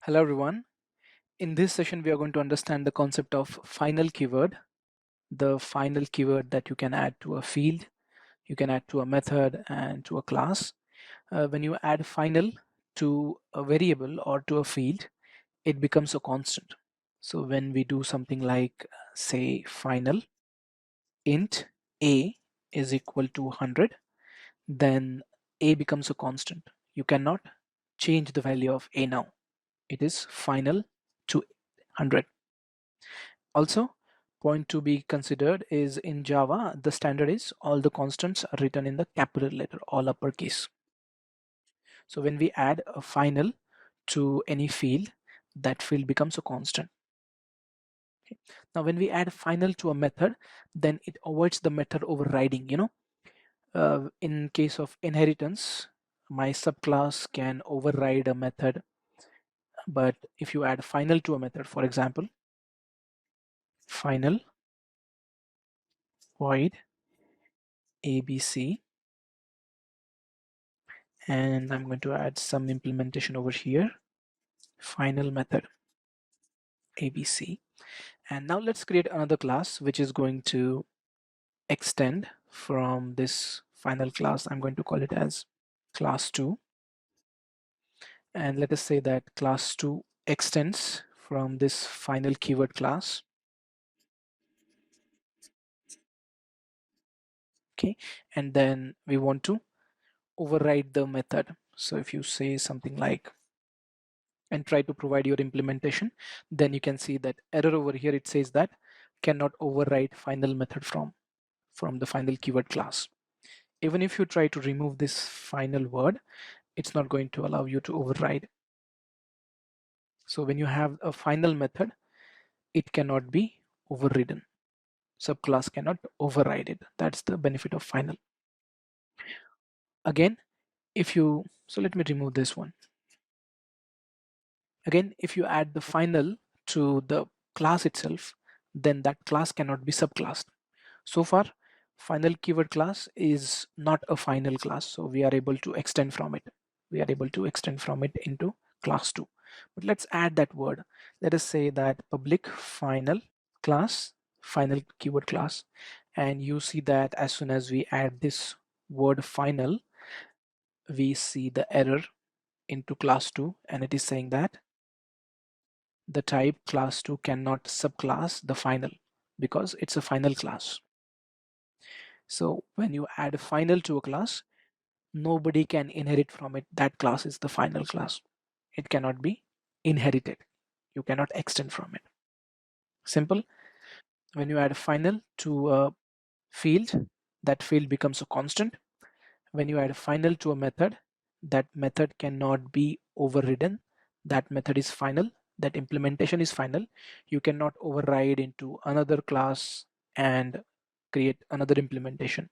Hello everyone. In this session, we are going to understand the concept of final keyword, the final keyword that you can add to a field, you can add to a method and to a class. When you add final to a variable or to a field, it becomes a constant. So when we do something like say final int a is equal to 100, then a becomes a constant. You cannot change the value of a now. It is final to 100. Also, point to be considered is in Java, the standard is all the constants are written in the capital letter, all uppercase. So when we add a final to any field, that field becomes a constant. Okay. Now, when we add final to a method, then it avoids the method overriding. In case of inheritance, my subclass can override a method. But if you add final to a method, for example, final void abc, and I'm going to add some implementation over here, final method abc. And now let's create another class which is going to extend from this final class. I'm going to call it as class 2, and let us say that class 2 extends from this final keyword class. Okay, and then we want to override the method. So if you say something like and try to provide your implementation, then you can see that error over here. It says that cannot override final method from the final keyword class. Even if you try to remove this final word, it's not going to allow you to override. So when you have a final method, it cannot be overridden. Subclass cannot override it. That's the benefit of final. Again, so let me remove this one. Again, if you add the final to the class itself, then that class cannot be subclassed. So far, final keyword class is not a final class, so we are able to extend from it. We are able to extend from it into class 2. But let's add that word. Let us say that public final class, final keyword class, and you see that as soon as we add this word final, we see the error into class 2, and it is saying that the type class 2 cannot subclass the final because it's a final class. So when you add a final to a class, nobody can inherit from it. That class is the final class. It cannot be inherited. You cannot extend from it. Simple. When you add a final to a field, that field becomes a constant. When you add a final to a method, that method cannot be overridden. That method is final. That implementation is final. You cannot override into another class and create another implementation.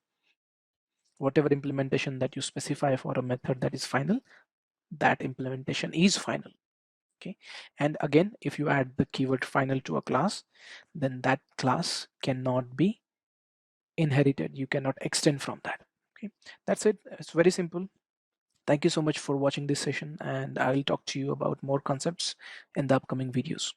Whatever implementation that you specify for a method that is final, that implementation is final. Okay. And again, if you add the keyword final to a class, then that class cannot be inherited. You cannot extend from that. Okay. That's it. It's very simple. Thank you so much for watching this session, and I'll talk to you about more concepts in the upcoming videos.